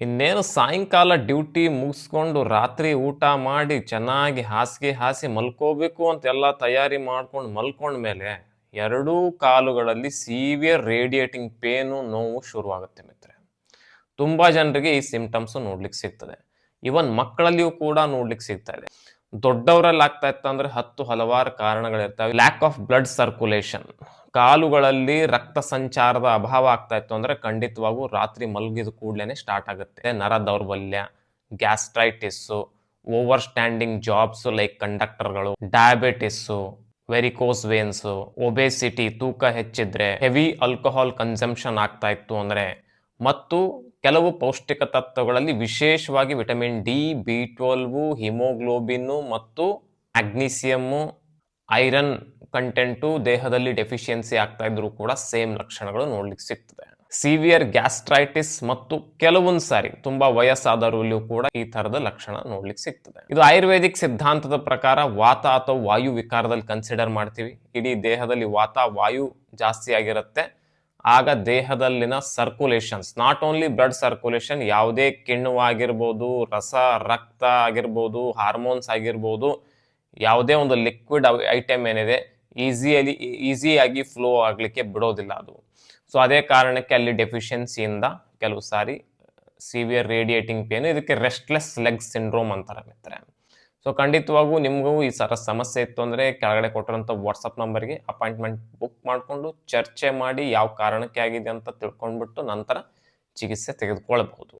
ಇನ್ನೇನು ಸಾಯಂಕಾಲ ಡ್ಯೂಟಿ ಮುಗಿಸ್ಕೊಂಡು ರಾತ್ರಿ ಊಟ ಮಾಡಿ ಚೆನ್ನಾಗಿ ಹಾಸಿಗೆ ಹಾಸಿ ಮಲ್ಕೋಬೇಕು ಅಂತ ಎಲ್ಲ ತಯಾರಿ ಮಾಡ್ಕೊಂಡು ಮಲ್ಕೊಂಡ್ಮೇಲೆ ಎರಡೂ ಕಾಲುಗಳಲ್ಲಿ ಸಿವಿಯರ್ ರೇಡಿಯೇಟಿಂಗ್ ಪೇನು ನೋವು ಶುರುವಾಗುತ್ತೆ ಮಿತ್ರೆ. ತುಂಬಾ ಜನರಿಗೆ ಈ ಸಿಂಪ್ಟಮ್ಸ್ ನೋಡ್ಲಿಕ್ಕೆ ಸಿಗ್ತದೆ. ಇವನ್ ಮಕ್ಕಳಲ್ಲಿಯೂ ಕೂಡ ನೋಡ್ಲಿಕ್ಕೆ ಸಿಗ್ತಾ ಇದೆ. ದೊಡ್ಡವರಲ್ಲಿ ಆಗ್ತಾ ಇತ್ತು ಅಂದ್ರೆ ಹಲವಾರು ಕಾರಣಗಳಿರ್ತವೆ. ಲ್ಯಾಕ್ ಆಫ್ ಬ್ಲಡ್ ಸರ್ಕ್ಯುಲೇಷನ್, ಕಾಲುಗಳಲ್ಲಿ ರಕ್ತ ಸಂಚಾರದ ಅಭಾವ ಆಗ್ತಾ ಇತ್ತು ಅಂದ್ರೆ ಖಂಡಿತವಾಗೂ ರಾತ್ರಿ ಮಲಗಿದ ಕೂಡ್ಲೇನೆ ಸ್ಟಾರ್ಟ್ ಆಗುತ್ತೆ. ನರ ದೌರ್ಬಲ್ಯ, gastritis, over standing jobs like ಕಂಡಕ್ಟರ್ಗಳು, ಡಯಾಬಿಟಿಸ್, ವೆರಿಕೋಸ್ ವೇನ್ಸ್, ಒಬೆಸಿಟಿ, ತೂಕ ಹೆಚ್ಚಿದ್ರೆ, ಹೆವಿ ಆಲ್ಕೋಹಾಲ್ ಕನ್ಸಂಪ್ಷನ್ ಆಗ್ತಾ ಇತ್ತು ಅಂದ್ರೆ, ಮತ್ತು ಕೆಲವು ಪೌಷ್ಟಿಕ ತತ್ವಗಳಲ್ಲಿ ವಿಶೇಷವಾಗಿ ವಿಟಮಿನ್ ಡಿ, ಬಿ12, ಹಿಮೋಗ್ಲೋಬಿನ್ ಮತ್ತು ಮ್ಯಾಗ್ನೀಸಿಯಮ್, ಐರನ್ ಕಂಟೆಂಟು ದೇಹದಲ್ಲಿ ಡೆಫಿಷಿಯನ್ಸಿ ಆಗ್ತಾ ಇದ್ರು ಕೂಡ ಸೇಮ್ ಲಕ್ಷಣಗಳು ನೋಡ್ಲಿಕ್ಕೆ ಸಿಗ್ತದೆ. ಸಿವಿಯರ್ ಗ್ಯಾಸ್ಟ್ರೈಟಿಸ್ ಮತ್ತು ಕೆಲವೊಂದು ಸಾರಿ ತುಂಬಾ ವಯಸ್ಸಾದವರಲ್ಲೂ ಕೂಡ ಈ ತರದ ಲಕ್ಷಣ ನೋಡ್ಲಿಕ್ಕೆ ಸಿಗ್ತದೆ. ಇದು ಆಯುರ್ವೇದಿಕ್ ಸಿದ್ಧಾಂತದ ಪ್ರಕಾರ ವಾತ ಅಥವಾ ವಾಯು ವಿಕಾರದಲ್ಲಿ ಕನ್ಸಿಡರ್ ಮಾಡ್ತೀವಿ. ಇಡೀ ದೇಹದಲ್ಲಿ ವಾತ ವಾಯು ಜಾಸ್ತಿ ಆಗಿರುತ್ತೆ. ಆಗ ದೇಹದಲ್ಲಿನ circulations, not only blood circulation, ಯಾವುದೇ ಕಿಣ್ವವಾಗಿರ್ಬೋದು, ರಕ್ತ ಆಗಿರ್ಬೋದು, ಹಾರ್ಮೋನ್ಸ್ ಆಗಿರ್ಬೋದು, ಯಾವುದೇ ಒಂದು ಲಿಕ್ವಿಡ್ ಐಟಮ್ ಏನಿದೆ ಈಸಿಯಾಗಿ ಫ್ಲೋ ಆಗ್ಲಿಕ್ಕೆ ಬಿಡೋದಿಲ್ಲ ಅದು. ಸೊ ಅದೇ ಕಾರಣಕ್ಕೆ ಅಲ್ಲಿ ಡೆಫಿಷಿಯನ್ಸಿಯಿಂದ ಕೆಲವು ಸಾರಿ ಸಿವಿಯರ್ ರೇಡಿಯೇಟಿಂಗ್ ಪೇನ್, ಇದಕ್ಕೆ ರೆಸ್ಟ್ಲೆಸ್ ಲೆಗ್ ಸಿಂಡ್ರೋಮ್ ಅಂತಾರೆ ಮಿತ್ರೆ. ಸೊ ಖಂಡಿತವಾಗೂ ನಿಮಗೂ ಈ ಸಮಸ್ಯೆ ಇತ್ತು ಅಂದರೆ ಕೆಳಗಡೆ ಕೊಟ್ಟಿರೋಂಥ ವಾಟ್ಸಪ್ ನಂಬರ್ಗೆ ಅಪಾಯಿಂಟ್ಮೆಂಟ್ ಬುಕ್ ಮಾಡಿಕೊಂಡು ಚರ್ಚೆ ಮಾಡಿ ಯಾವ ಕಾರಣಕ್ಕೆ ಆಗಿದೆ ಅಂತ ತಿಳ್ಕೊಂಡ್ಬಿಟ್ಟು ನಂತರ ಚಿಕಿತ್ಸೆ ತೆಗೆದುಕೊಳ್ಬಹುದು.